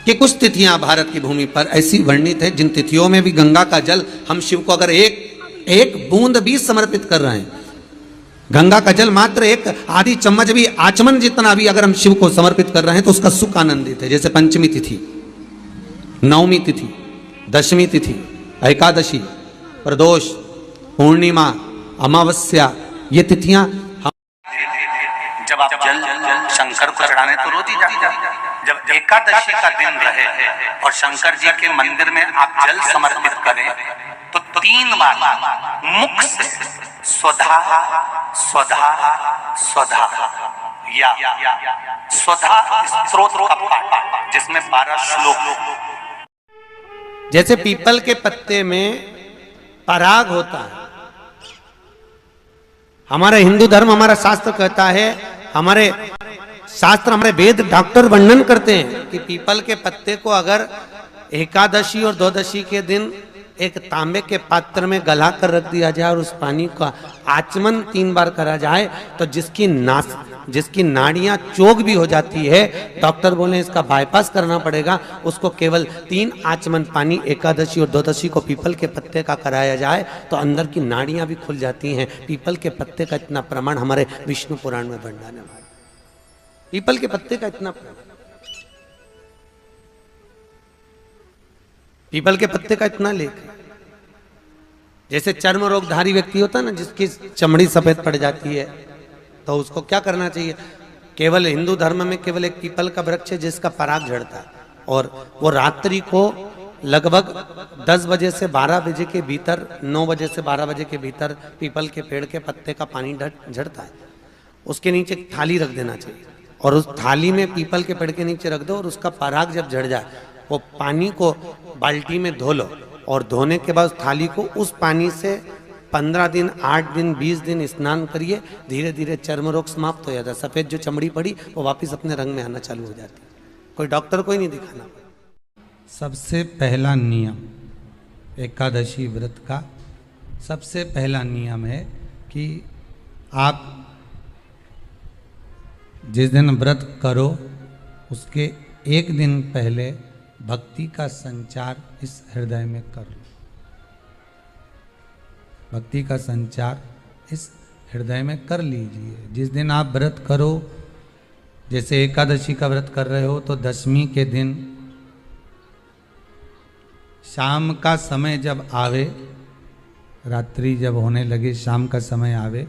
कि कुछ तिथियां भारत की भूमि पर ऐसी वर्णित है जिन तिथियों में भी गंगा का जल हम शिव को अगर एक बूंद भी समर्पित कर रहे हैं, गंगा का जल मात्र एक आधी चम्मच भी, आचमन जितना भी अगर हम शिव को समर्पित कर रहे हैं तो उसका सुख आनंदित है। जैसे पंचमी तिथि, नवमी तिथि, दशमी तिथि, एकादशी, प्रदोष, पूर्णिमा, अमावस्या, ये तिथियां जब आप जल शंकर को चढ़ाने तो रोज ही जाते। जब एकादशी का दिन रहे और शंकर जी के मंदिर में आप जल समर्पित करें तो 3 बार मुख से स्वधा स्वधा स्वधा या स्वधा स्त्रोत का पाठ, जिसमें 12 श्लोक। जैसे पीपल के पत्ते में पराग होता है, हमारा हिंदू धर्म, हमारा शास्त्र कहता है, हमारे शास्त्र, हमारे वेद, डॉक्टर वर्णन करते हैं कि पीपल के पत्ते को अगर एकादशी और द्वादशी के दिन एक तांबे के पात्र में गला कर रख दिया जाए और उस पानी का आचमन 3 बार करा जाए तो जिसकी नाड़ियां चोक भी हो जाती है, डॉक्टर बोले इसका बाईपास करना पड़ेगा, उसको केवल 3 आचमन पानी एकादशी और द्वादशी को पीपल के पत्ते का कराया जाए तो अंदर की नाड़ियां भी खुल जाती हैं। पीपल के पत्ते का इतना प्रमाण हमारे विष्णु पुराण में वर्णन है। पीपल के पत्ते का इतना प्रमाण, पीपल के पत्ते का इतना लेख है। जैसे चर्म रोगधारी व्यक्ति होता है ना, जिसकी चमड़ी सफेद पड़ जाती है, तो उसको क्या करना चाहिए? केवल हिंदू धर्म में केवल एक पीपल का वृक्ष है जिसका पराग झड़ता है, और वो रात्रि को लगभग 10 बजे से 12 बजे के भीतर, 9 बजे से 12 बजे के भीतर पीपल के पेड़ के पत्ते का पानी झड़ता है। उसके नीचे एक थाली रख देना चाहिए और उस थाली में पीपल के पेड़ के नीचे रख दो, और उसका पराग जब झड़ जाए वो पानी को बाल्टी में धो लो, और धोने के बाद उस थाली को उस पानी से 15 दिन, 8 दिन, 20 दिन स्नान करिए। धीरे धीरे चर्म रोग समाप्त हो जाता है। सफ़ेद जो चमड़ी पड़ी वो वापस अपने रंग में आना चालू हो जाती है। कोई डॉक्टर को ही नहीं दिखाना। सबसे पहला नियम एकादशी व्रत का, सबसे पहला नियम है कि आप जिस दिन व्रत करो उसके एक दिन पहले भक्ति का संचार इस हृदय में कर लो। भक्ति का संचार इस हृदय में कर लीजिए। जिस दिन आप व्रत करो, जैसे एकादशी का व्रत कर रहे हो तो दशमी के दिन शाम का समय जब आवे, रात्रि जब होने लगे, शाम का समय आवे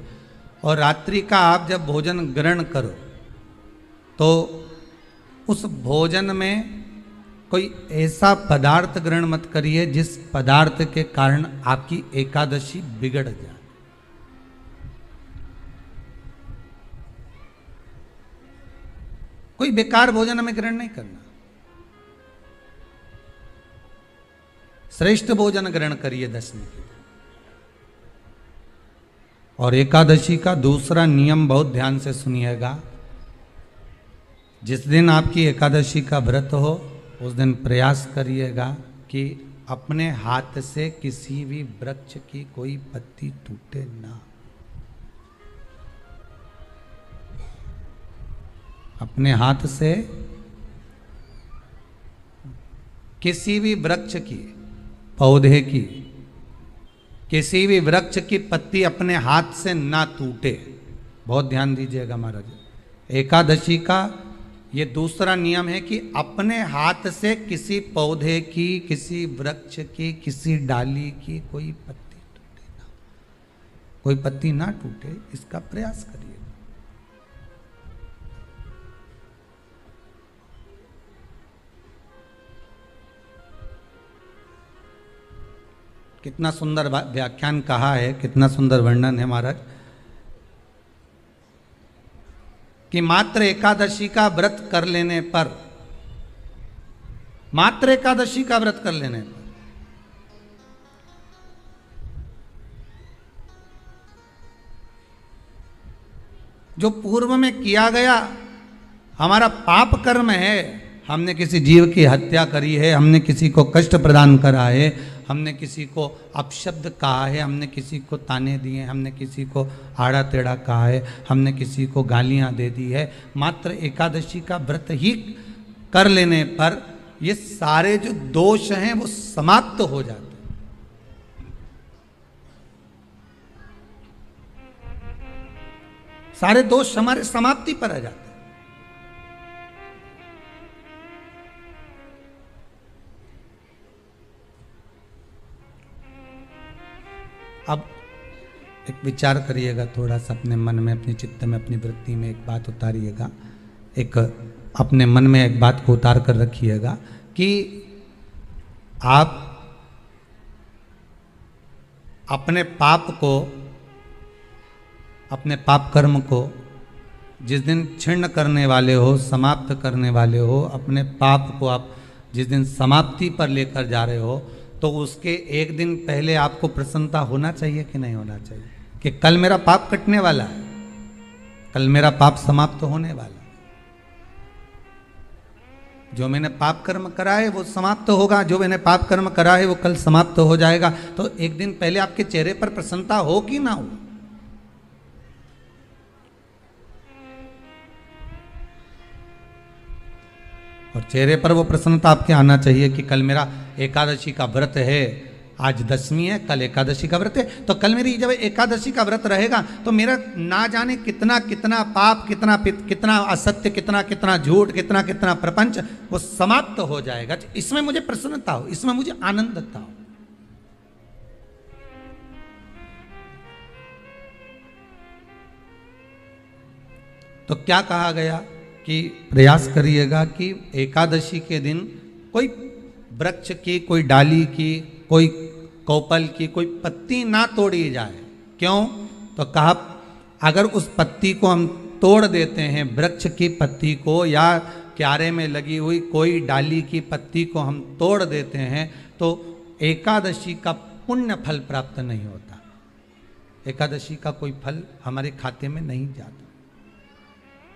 और रात्रि का आप जब भोजन ग्रहण करो तो उस भोजन में कोई ऐसा पदार्थ ग्रहण मत करिए जिस पदार्थ के कारण आपकी एकादशी बिगड़ जाए। कोई बेकार भोजन हमें ग्रहण नहीं करना, श्रेष्ठ भोजन ग्रहण करिए दशमी के। और एकादशी का दूसरा नियम बहुत ध्यान से सुनिएगा। जिस दिन आपकी एकादशी का व्रत हो उस दिन प्रयास करिएगा कि अपने हाथ से किसी भी वृक्ष की कोई पत्ती टूटे ना। अपने हाथ से किसी भी वृक्ष की, पौधे की, किसी भी वृक्ष की पत्ती अपने हाथ से ना टूटे। बहुत ध्यान दीजिएगा महाराज। एकादशी का ये दूसरा नियम है कि अपने हाथ से किसी पौधे की, किसी वृक्ष की, किसी डाली की कोई पत्ती टूटे ना, कोई पत्ती ना टूटे, इसका प्रयास करिए। कितना सुंदर व्याख्यान कहा है, कितना सुंदर वर्णन है महाराज कि मात्र एकादशी का व्रत कर लेने पर, मात्र एकादशी का व्रत कर लेने पर जो पूर्व में किया गया हमारा पाप कर्म है, हमने किसी जीव की हत्या करी है, हमने किसी को कष्ट प्रदान करा है, हमने किसी को अपशब्द कहा है, हमने किसी को ताने दिए, हमने किसी को आड़ा टेढ़ा कहा है, हमने किसी को गालियां दे दी है, मात्र एकादशी का व्रत ही कर लेने पर ये सारे जो दोष हैं वो समाप्त हो जाते हैं। सारे दोष हमारे समाप्ति पर आ जाते हैं। अब एक विचार करिएगा थोड़ा सा अपने मन में, अपने चित्त में, अपनी वृत्ति में एक बात उतारिएगा, एक अपने मन में एक बात को उतार कर रखिएगा कि आप अपने पाप को, अपने पाप कर्म को जिस दिन छिन्न करने वाले हो, समाप्त करने वाले हो, अपने पाप को आप जिस दिन समाप्ति पर लेकर जा रहे हो, तो उसके एक दिन पहले आपको प्रसन्नता होना चाहिए कि नहीं होना चाहिए कि कल मेरा पाप कटने वाला है, कल मेरा पाप समाप्त होने वाला है, जो मैंने पाप कर्म करा है वो समाप्त होगा, जो मैंने पाप कर्म करा है वो कल समाप्त हो जाएगा। तो एक दिन पहले आपके चेहरे पर प्रसन्नता हो कि ना हो? और चेहरे पर वो प्रसन्नता आपके आना चाहिए कि कल मेरा एकादशी का व्रत है, आज दशमी है, कल एकादशी का व्रत है, तो कल मेरी जब एकादशी का व्रत रहेगा तो मेरा ना जाने कितना कितना पाप, कितना असत्य, कितना झूठ, कितना प्रपंच वो समाप्त हो जाएगा। इसमें मुझे प्रसन्नता हो, इसमें मुझे आनंदता हो। तो क्या कहा गया कि प्रयास करिएगा कि एकादशी के दिन कोई वृक्ष की, कोई डाली की, कोई कोपल की कोई पत्ती ना तोड़ी जाए। क्यों? तो कहा अगर उस पत्ती को हम तोड़ देते हैं, वृक्ष की पत्ती को या क्यारे में लगी हुई कोई डाली की पत्ती को हम तोड़ देते हैं, तो एकादशी का पुण्य फल प्राप्त नहीं होता, एकादशी का कोई फल हमारे खाते में नहीं जाता,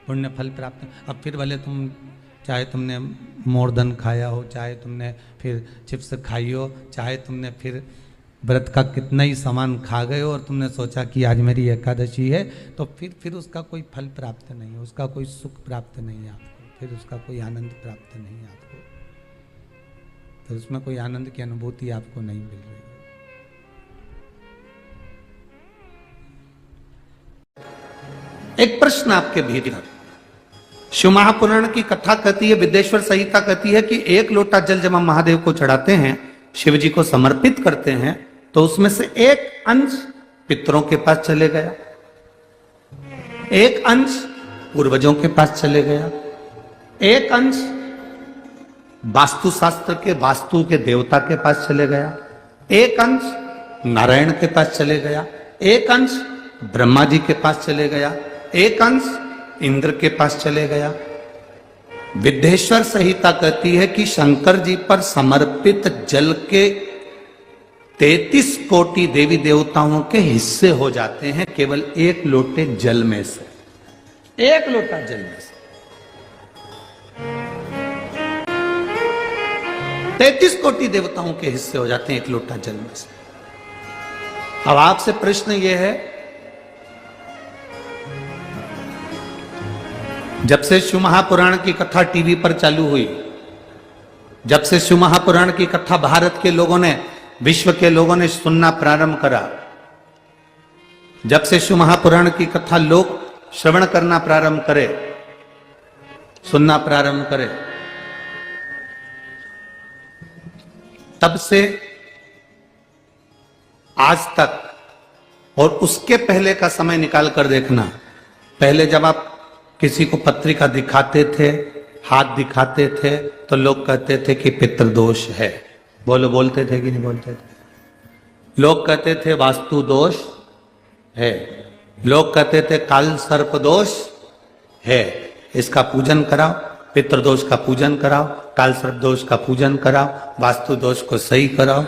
पुण्य फल प्राप्त। अब फिर भले तुम चाहे तुमने मोरधन खाया हो, चाहे तुमने फिर चिप्स खाई हो, चाहे तुमने फिर व्रत का कितना ही सामान खा गए हो और तुमने सोचा कि आज मेरी एकादशी है, तो फिर उसका कोई फल प्राप्त नहीं है, उसका कोई सुख प्राप्त नहीं है आपको, फिर उसका कोई आनंद प्राप्त नहीं है आपको, फिर उसमें कोई आनंद की अनुभूति आपको नहीं मिल रही है। एक प्रश्न आपके भीतर, शिव महापुराण की कथा कहती है, विदेश्वर संहिता कहती है कि एक लोटा जल जब हम महादेव को चढ़ाते हैं, शिव जी को समर्पित करते हैं, तो उसमें से एक अंश पितरों के पास चले गया, एक अंश पूर्वजों के पास चले गया, एक अंश वास्तुशास्त्र के, वास्तु के देवता के पास चले गया, एक अंश नारायण के पास चले गया, एक अंश ब्रह्मा जी के पास चले गया, एक अंश इंद्र के पास चले गया। विदेश्वर संहिता कहती है कि शंकर जी पर समर्पित जल के 33 कोटि देवी देवताओं के हिस्से हो जाते हैं केवल एक लोटे जल में से, एक लोटा जल में से 33 कोटि देवताओं के हिस्से हो जाते हैं एक लोटा जल में से। अब आपसे प्रश्न यह है, जब से शिव महापुराण की कथा टीवी पर चालू हुई, जब से शिव महापुराण की कथा भारत के लोगों ने, विश्व के लोगों ने सुनना प्रारंभ करा, जब से शिव महापुराण की कथा लोग श्रवण करना प्रारंभ करे, सुनना प्रारंभ करे, तब से आज तक, और उसके पहले का समय निकाल कर देखना, पहले जब आप किसी को पत्रिका दिखाते थे, हाथ दिखाते थे, तो लोग कहते थे कि पितृदोष है, बोलते थे कि नहीं बोलते थे? लोग कहते थे वास्तु दोष है, लोग कहते थे काल सर्प दोष है, इसका पूजन कराओ, पितृदोष का पूजन कराओ, काल सर्प दोष का पूजन कराओ, वास्तु दोष को सही कराओ।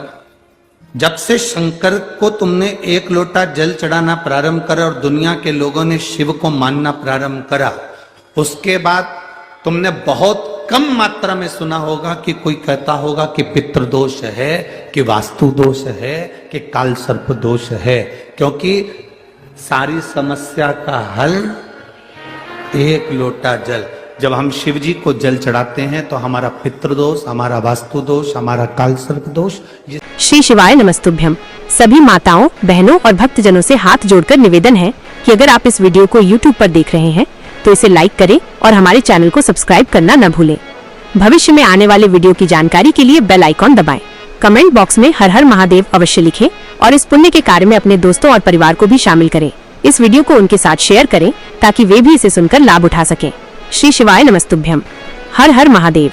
जब से शंकर को तुमने एक लोटा जल चढ़ाना प्रारंभ करा और दुनिया के लोगों ने शिव को मानना प्रारंभ करा, उसके बाद तुमने बहुत कम मात्रा में सुना होगा कि कोई कहता होगा कि पितृदोष है, कि वास्तु दोष है, कि काल सर्प दोष है, क्योंकि सारी समस्या का हल एक लोटा जल। जब हम शिव जी को जल चढ़ाते हैं तो हमारा पितृदोष, हमारा वास्तु दोष, हमारा कालसर्प दोष, ये श्री शिवाय नमस्तुभ्यम। सभी माताओं, बहनों और भक्तजनों से हाथ जोड़कर निवेदन है कि अगर आप इस वीडियो को YouTube पर देख रहे हैं तो इसे लाइक करें और हमारे चैनल को सब्सक्राइब करना न भूलें। भविष्य में आने वाले वीडियो की जानकारी के लिए बेल आइकॉन दबाएं। कमेंट बॉक्स में हर हर महादेव अवश्य लिखें और इस पुण्य के कार्य में अपने दोस्तों और परिवार को भी शामिल करें। इस वीडियो को उनके साथ शेयर करें ताकि वे भी इसे सुनकर लाभ उठा सकें। श्री शिवाय नमस्तुभ्यम। हर हर महादेव।